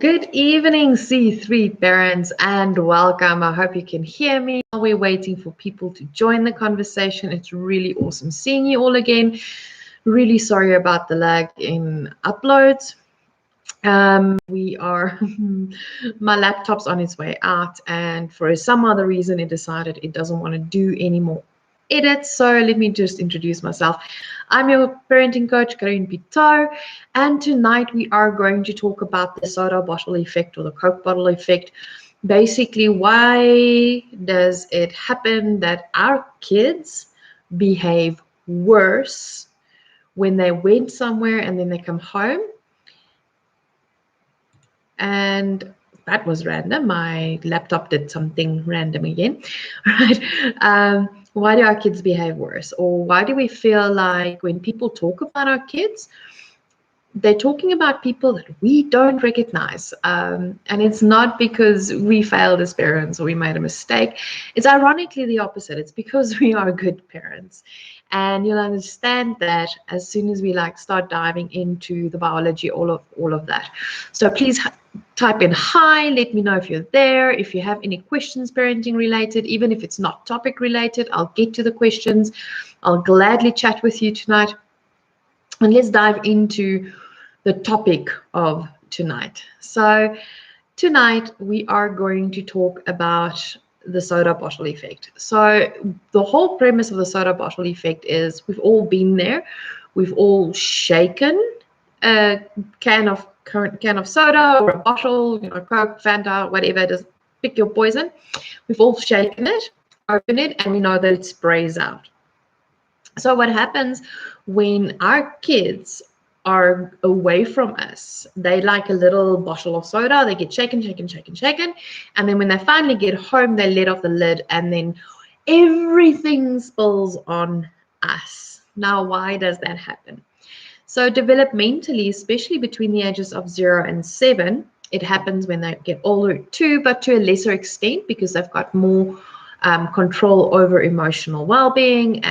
Good evening, C3 parents, and welcome. I hope you can hear me. While we're waiting for people to join the conversation, it's really awesome seeing you all again. Really sorry about the lag in uploads. My laptop's on its way out, and for some other reason, it decided it doesn't want to do any more edits. So let me just introduce myself. I'm your parenting coach, Karien Pitout, and tonight we are going to talk about the soda bottle effect or the Coke bottle effect. Basically, why does it happen that our kids behave worse when they went somewhere and then they come home? And that was random. My laptop did something random again, right? Why do our kids behave worse? Or why do we feel like when people talk about our kids, they're talking about people that we don't recognize. And it's not because we failed as parents or we made a mistake. It's ironically the opposite. It's because we are good parents. And you'll understand that as soon as we start diving into the biology, all of that. So please type in hi, let me know if you're there. If you have any questions parenting related, even if it's not topic related, I'll get to the questions. I'll gladly chat with you tonight. And let's dive into the topic of tonight. So tonight we are going to talk about the soda bottle effect. So the whole premise of the soda bottle effect is we've all been there. We've all shaken a can of soda or a bottle, Coke, Fanta, whatever. Just pick your poison. We've all shaken it, opened it, and we know that it sprays out. So what happens when our kids are away from us, they like a little bottle of soda, they get shaken, and then when they finally get home, they let off the lid, and then everything spills on us. Now, why does that happen? So developmentally, especially between the ages of 0 and 7, it happens when they get older too, but to a lesser extent because they've got more control over emotional well-being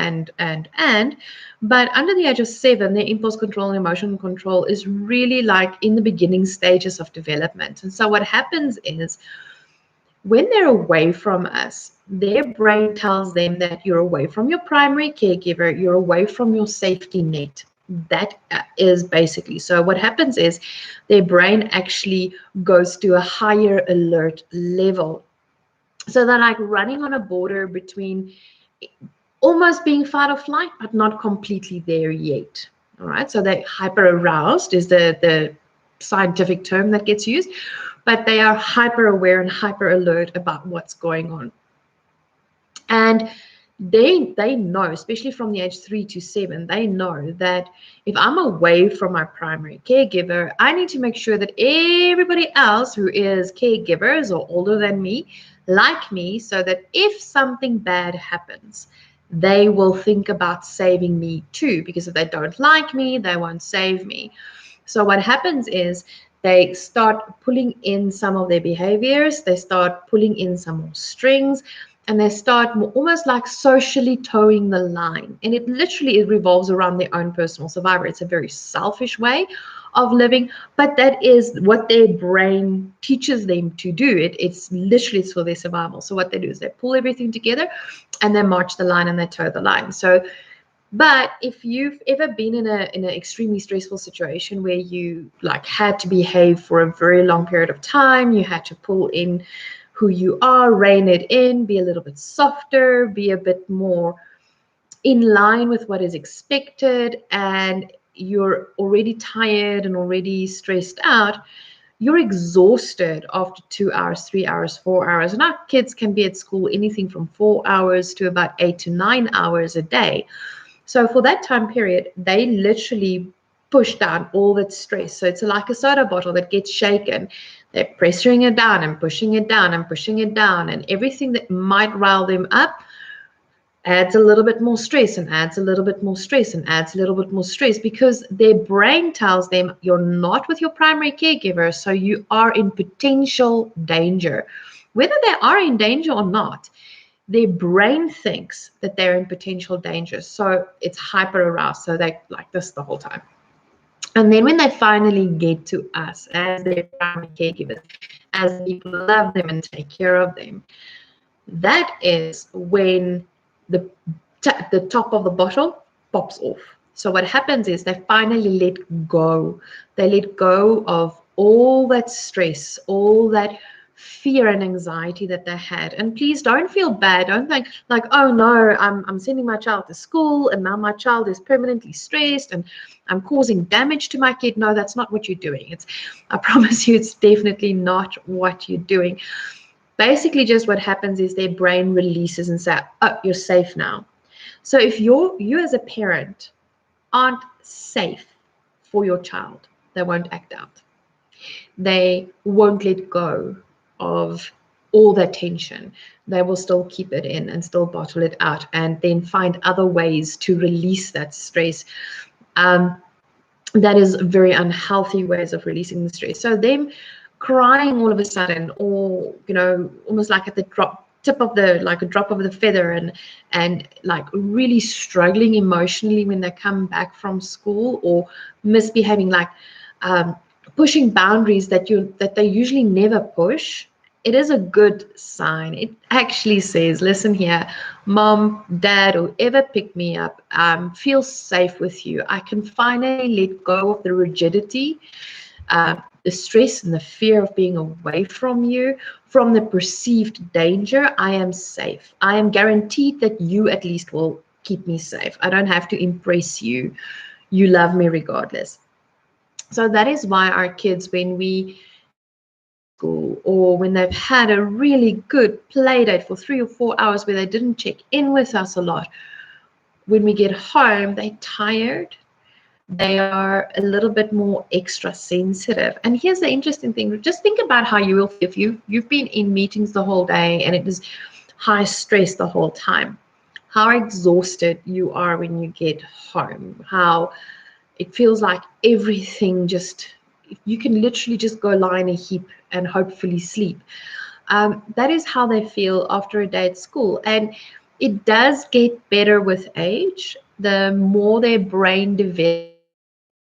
but under the age of 7, their impulse control and emotional control is really like in the beginning stages of development. And so what happens is when they're away from us, their brain tells them that you're away from your primary caregiver, you're away from your safety net. That is basically, so what happens is their brain actually goes to a higher alert level. So they're like running on a border between almost being fight or flight, but not completely there yet. All right. So they're hyper aroused is the scientific term that gets used, but they are hyper aware and hyper alert about what's going on. And they know, especially from the age 3 to 7, they know that if I'm away from my primary caregiver, I need to make sure that everybody else who is caregivers or older than me, like me, so that if something bad happens, they will think about saving me too, because if they don't like me, they won't save me. So what happens is they start pulling in some of their behaviors, they start pulling in some more strings, and they start almost like socially towing the line. And it revolves around their own personal survival. It's a very selfish way of living, but that is what their brain teaches them to do. It's for their survival. So what they do is they pull everything together and they march the line and they tow the line. So, but if you've ever been in an extremely stressful situation where you had to behave for a very long period of time, you had to pull in who you are, rein it in, be a little bit softer, be a bit more in line with what is expected, and you're already tired and already stressed out, you're exhausted after 2 hours, 3 hours, 4 hours. And our kids can be at school anything from 4 hours to about 8 to 9 hours a day. So for that time period, they literally push down all that stress. So it's like a soda bottle that gets shaken. They're pressuring it down and pushing it down and pushing it down, and everything that might rile them up adds a little bit more stress and adds a little bit more stress and adds a little bit more stress, because their brain tells them you're not with your primary caregiver, so you are in potential danger. Whether they are in danger or not, their brain thinks that they're in potential danger. So it's hyper aroused. So they like this the whole time. And then when they finally get to us as their primary caregivers, as people love them and take care of them, that is when the top of the bottle pops off. So what happens is they finally let go. They let go of all that stress, all that fear and anxiety that they had. And please don't feel bad. Don't think like, oh no, I'm sending my child to school and now my child is permanently stressed and I'm causing damage to my kid. No, that's not what you're doing. I promise you, it's definitely not what you're doing. Basically, just what happens is their brain releases and says, oh, you're safe now. So if you as a parent aren't safe for your child, they won't act out. They won't let go of all that tension. They will still keep it in and still bottle it out and then find other ways to release that stress. That is very unhealthy ways of releasing the stress. So them crying all of a sudden, or almost like at the tip of the, like a drop of the feather, and like really struggling emotionally when they come back from school, or misbehaving, like pushing boundaries that they usually never push, it is a good sign. It actually says, listen here, mom, dad, whoever picked me up, feel safe with you. I can finally let go of the rigidity, the stress and the fear of being away from you, from the perceived danger. I am safe. I am guaranteed that you at least will keep me safe. I don't have to impress you. You love me regardless. So that is why our kids, when we school, or when they've had a really good play date for 3 or 4 hours where they didn't check in with us a lot, when we get home, they're tired. They are a little bit more extra sensitive. And here's the interesting thing. Just think about how you will feel if you've been in meetings the whole day and it is high stress the whole time. How exhausted you are when you get home. How it feels like everything just, you can literally just go lie in a heap and hopefully sleep. That is how they feel after a day at school. And it does get better with age. The more their brain develops,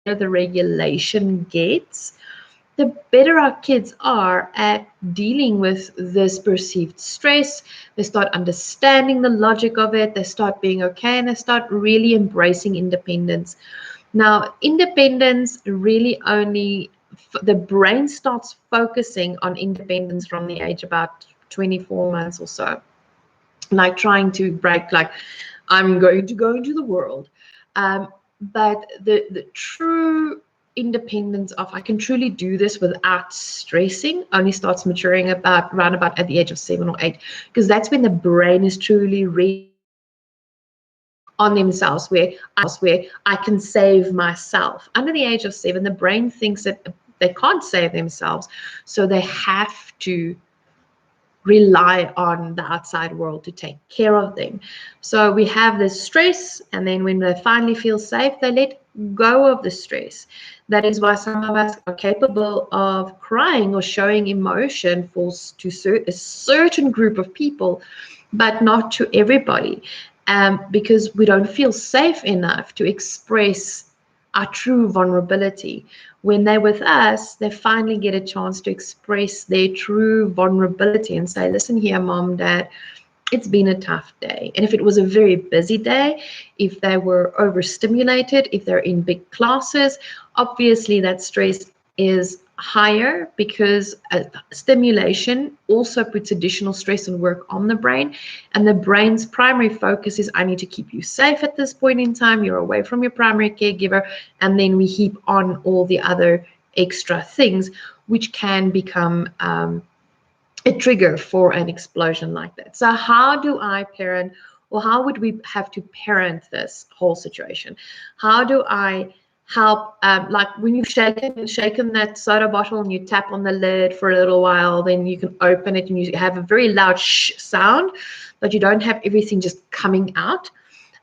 the regulation gets, the better our kids are at dealing with this perceived stress. They start understanding the logic of it. They start being okay, and they start really embracing independence. Now, independence really only, the brain starts focusing on independence from the age about 24 months or so. Like trying to break, like, I'm going to go into the world. But the true independence of, I can truly do this without stressing, only starts maturing around about at the age of 7 or 8, because that's when the brain is truly ready on themselves, where I can save myself. Under the age of 7, the brain thinks that they can't save themselves, so they have to rely on the outside world to take care of them. So we have this stress, and then when they finally feel safe, they let go of the stress. That is why some of us are capable of crying or showing emotion to a certain group of people, but not to everybody, because we don't feel safe enough to express our true vulnerability. When they're with us, they finally get a chance to express their true vulnerability and say, listen here, mom, dad, it's been a tough day. And if it was a very busy day, if they were overstimulated, if they're in big classes, obviously that stress is higher, because stimulation also puts additional stress and work on the brain. And the brain's primary focus is, I need to keep you safe at this point in time. You're away from your primary caregiver. And then we heap on all the other extra things, which can become a trigger for an explosion like that. So how do I parent, or how would we have to parent this whole situation? How do I help, like when you've shaken that soda bottle and you tap on the lid for a little while, then you can open it and you have a very loud shh sound, but you don't have everything just coming out.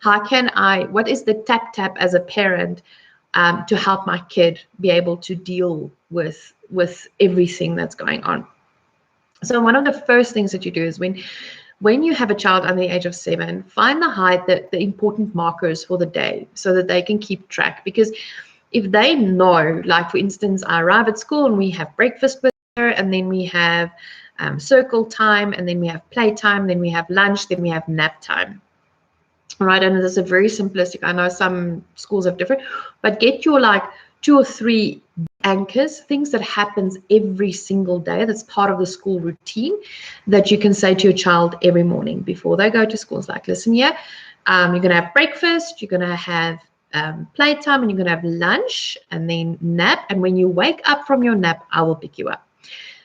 What is the tap as a parent to help my kid be able to deal with everything that's going on? So one of the first things that you do is, when you have a child under the age of 7, find the important markers for the day so that they can keep track. Because if they know, like for instance, I arrive at school and we have breakfast with her, and then we have circle time, and then we have playtime, then we have lunch, then we have nap time. Right, and it's a very simplistic. I know some schools have different, but get your like 2 or 3 anchors, things that happens every single day that's part of the school routine that you can say to your child every morning before they go to school. It's like, listen here, you're going to have breakfast, you're going to have playtime, and you're going to have lunch, and then nap. And when you wake up from your nap, I will pick you up.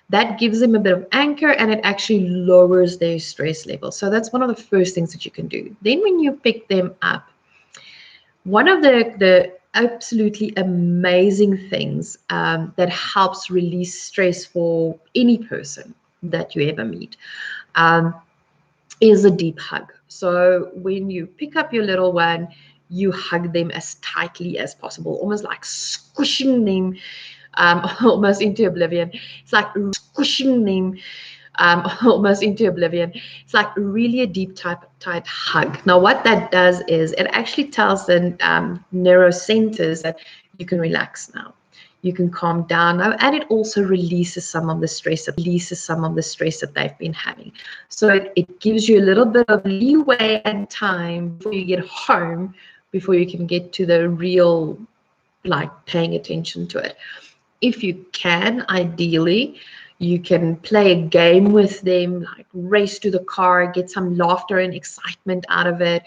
That gives them a bit of anchor, and it actually lowers their stress level. So that's one of the first things that you can do. Then when you pick them up, one of the absolutely amazing things that helps release stress for any person that you ever meet is a deep hug. So when you pick up your little one, you hug them as tightly as possible, almost like squishing them almost into oblivion. It's like squishing them almost into oblivion. It's like really a deep, tight hug. Now, what that does is it actually tells the neuro centers that you can relax now. You can calm down now, and it also releases some of the stress that they've been having. So it gives you a little bit of leeway and time before you get home, before you can get to the real, like, paying attention to it. If you can, ideally, you can play a game with them, like race to the car, get some laughter and excitement out of it.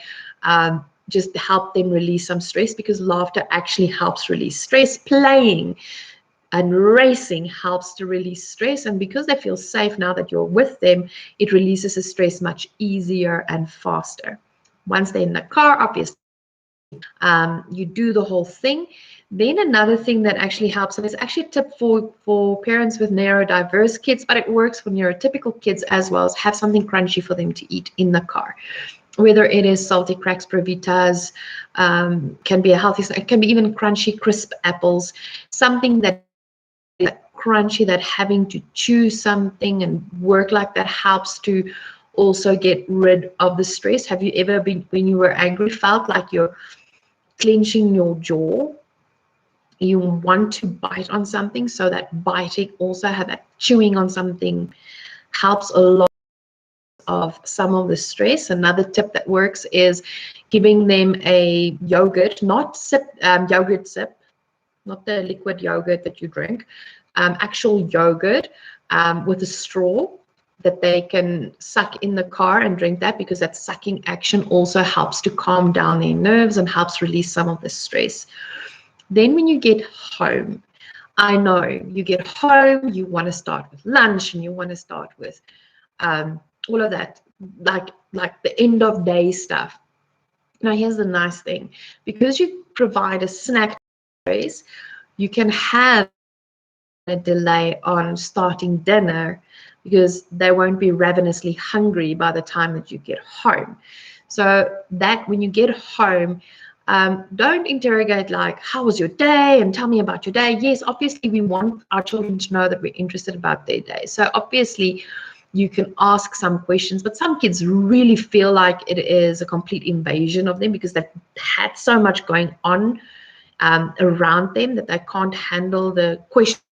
Just help them release some stress, because laughter actually helps release stress. Playing and racing helps to release stress. And because they feel safe now that you're with them, it releases the stress much easier and faster. Once they're in the car, obviously, you do the whole thing. Then another thing that actually helps, and it's actually a tip for parents with neurodiverse kids, but it works for neurotypical kids as well, is have something crunchy for them to eat in the car. Whether it is salty cracks, Provitas, can be a healthy snack, it can be even crunchy, crisp apples, something that crunchy, that having to chew something and work like that helps to also get rid of the stress. Have you ever been, when you were angry, felt like you're clenching your jaw? You want to bite on something, so that biting, also have that chewing on something, helps a lot of some of the stress. Another tip that works is giving them a yogurt, not yogurt sip, not the liquid yogurt that you drink, actual yogurt with a straw that they can suck in the car and drink that, because that sucking action also helps to calm down their nerves and helps release some of the stress. Then when you get home, I know you get home, you want to start with lunch, and you want to start with all of that, like the end of day stuff. Now, here's the nice thing. Because you provide a snack space, you can have a delay on starting dinner, because they won't be ravenously hungry by the time that you get home. So that when you get home, don't interrogate like, how was your day, and tell me about your day. Yes, obviously we want our children to know that we're interested about their day. So obviously you can ask some questions, but some kids really feel like it is a complete invasion of them, because they've had so much going on around them that they can't handle the questions.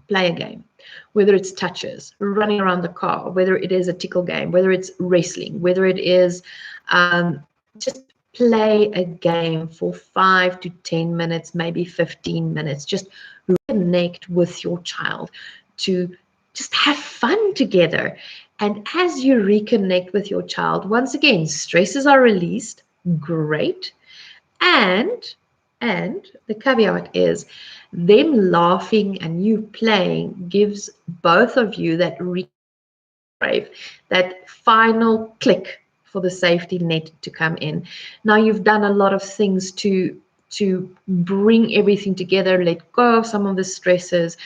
Play a game, whether it's touches, running around the car, whether it is a tickle game, whether it's wrestling, whether it is just play a game for 5 to 10 minutes, maybe 15 minutes. Just reconnect with your child to just have fun together. And as you reconnect with your child, once again, stresses are released. Great. And the caveat is them laughing and you playing gives both of you that that final click for the safety net to come in. Now you've done a lot of things to bring everything together, let go of some of the stresses.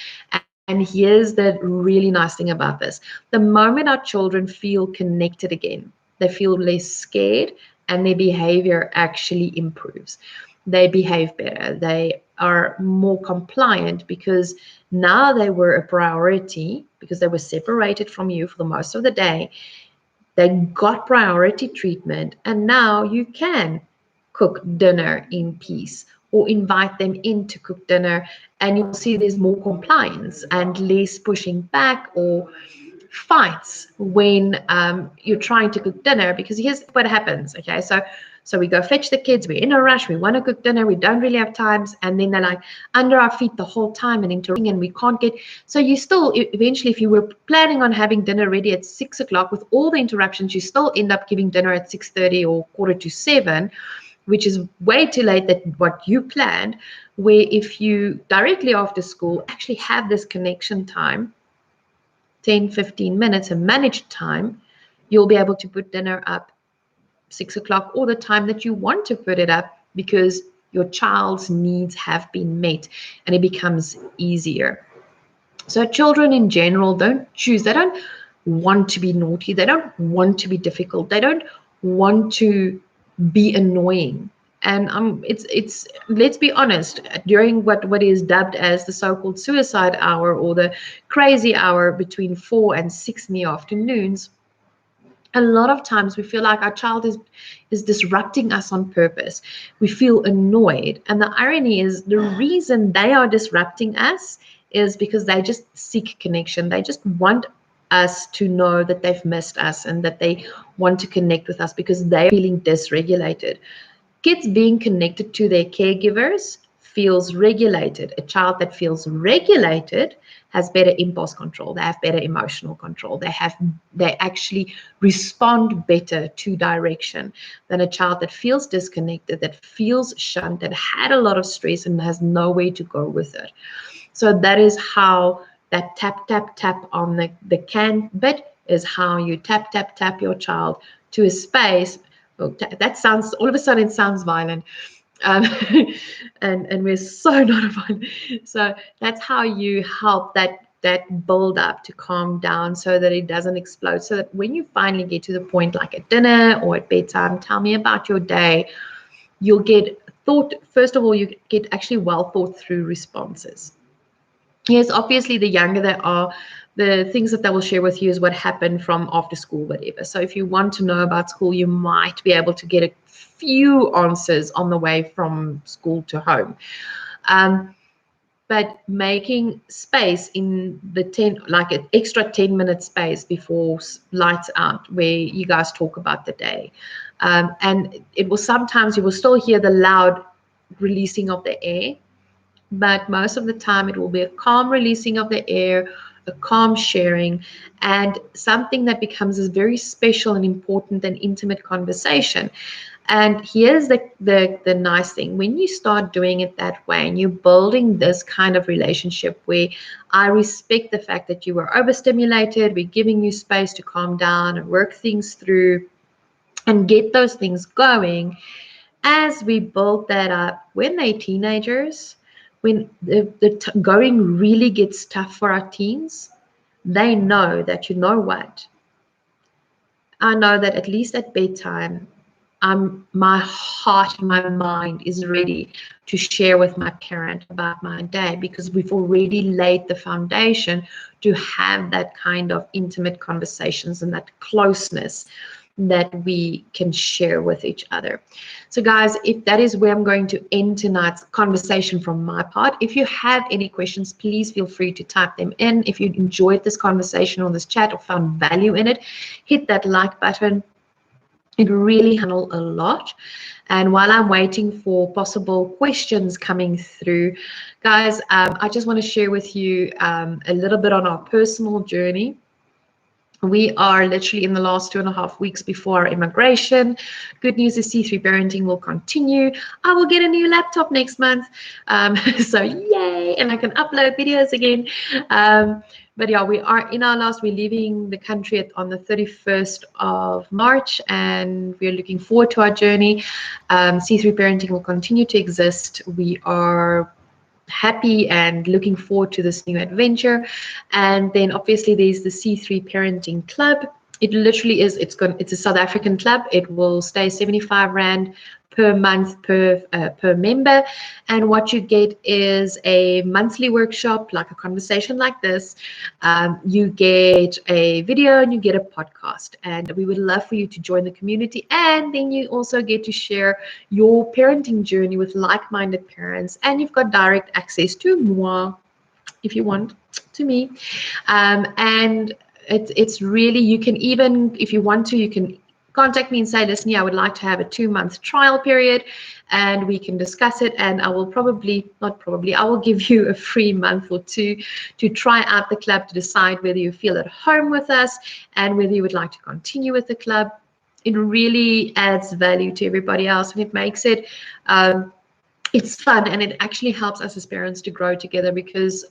And here's the really nice thing about this. The moment our children feel connected again, they feel less scared, and their behavior actually improves. They behave better. They are more compliant, because now they were a priority, because they were separated from you for the most of the day. They got priority treatment, and now you can cook dinner in peace, or invite them in to cook dinner, and you'll see there's more compliance and less pushing back or fights when you're trying to cook dinner. Because here's what happens. Okay, so we go fetch the kids, we're in a rush, we want to cook dinner, we don't really have times, and then they're like under our feet the whole time and interrupting, and we can't get. So you still eventually, if you were planning on having dinner ready at 6 o'clock, with all the interruptions, you still end up giving dinner at 6:30 or 6:45, which is way too late than what you planned. Where if you directly after school actually have this connection time, 10-15 minutes, and managed time, you'll be able to put dinner up 6 o'clock or the time that you want to put it up, because your child's needs have been met, and it becomes easier. So children in general don't choose. They don't want to be naughty. They don't want to be difficult. They don't want to be annoying. And it's let's be honest, during what is dubbed as the so-called suicide hour, or the crazy hour between 4 and 6 in the afternoons, a lot of times we feel like our child is disrupting us on purpose. We feel annoyed. And the irony is, the reason they are disrupting us is because they just seek connection. They just want us to know that they've missed us and that they want to connect with us, because they're feeling dysregulated. Kids being connected to their caregivers feels regulated. A child that feels regulated has better impulse control. They have better emotional control. They actually respond better to direction than a child that feels disconnected, that feels shunned, that had a lot of stress and has nowhere to go with it. So that is how that tap, tap, tap on the can bit is how you tap, tap, tap your child to a space. That sounds, all of a sudden it sounds violent. And we're so not violent. So that's how you help that build up to calm down, so that it doesn't explode. So that when you finally get to the point, like at dinner or at bedtime, tell me about your day, you'll get first of all, you get actually well thought through responses. Yes, obviously the younger they are, the things that they will share with you is what happened from after school, whatever. So if you want to know about school, you might be able to get a few answers on the way from school to home. But making space in the like an extra 10-minute space before lights out, where you guys talk about the day. And it will sometimes, you will still hear the loud releasing of the air, but most of the time it will be a calm releasing of the air, a calm sharing, and something that becomes a very special and important and intimate conversation. And here's the nice thing: when you start doing it that way, and you're building this kind of relationship where I respect the fact that you were overstimulated, we're giving you space to calm down and work things through and get those things going. As we build that up, when they're teenagers, when the going really gets tough for our teens, they know that, you know what, I know that at least at bedtime, my heart, my mind is ready to share with my parent about my day, because we've already laid the foundation to have that kind of intimate conversations and that closeness that we can share with each other. So guys, if that is where I'm going to end tonight's conversation from my part. If you have any questions, please feel free to type them in. If you enjoyed this conversation or this chat or found value in it, hit that like button. It really helps a lot. And while I'm waiting for possible questions coming through, guys, I just want to share with you a little bit on our personal journey. We are literally in the last 2.5 weeks before our immigration. Good news is C3 parenting will continue. I will get a new laptop next month. So yay, and I can upload videos again. But yeah, we are in our last, we're leaving the country on the 31st of March, and we're looking forward to our journey. C3 parenting will continue to exist. We are happy and looking forward to this new adventure. And then obviously there's the C3 Parenting Club. It literally is, it's a South African club. It will stay 75 Rand per month per member, and what you get is a monthly workshop, like a conversation like this. You get a video and you get a podcast, and we would love for you to join the community. And then you also get to share your parenting journey with like-minded parents, and you've got direct access to moi, if you want, to me. And it's really, you can even, if you want to, you can contact me and say, listen, I would like to have a 2-month trial period, and we can discuss it. And I will I will give you a free month or two to try out the club, to decide whether you feel at home with us and whether you would like to continue with the club. It really adds value to everybody else, and it makes it, it's fun, and it actually helps us as parents to grow together, because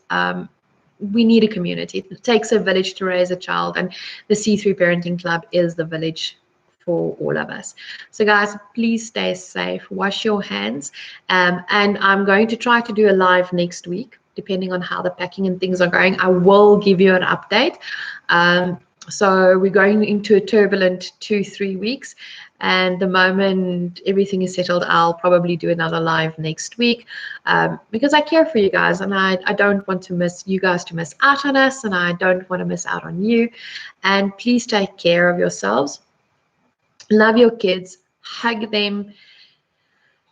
we need a community. It takes a village to raise a child, and the C3 Parenting Club is the village for all of us. So guys, please stay safe, wash your hands, and I'm going to try to do a live next week, depending on how the packing and things are going. I will give you an update. So we're going into a turbulent 2-3 weeks, and the moment everything is settled, I'll probably do another live next week, because I care for you guys, and I don't want to miss you guys to miss out on us, and I don't want to miss out on you. And please take care of yourselves. Love your kids, hug them,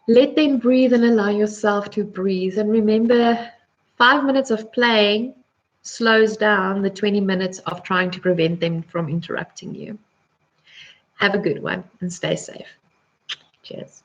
let them breathe, and allow yourself to breathe. And remember, 5 minutes of playing slows down the 20 minutes of trying to prevent them from interrupting you. Have a good one and stay safe. Cheers.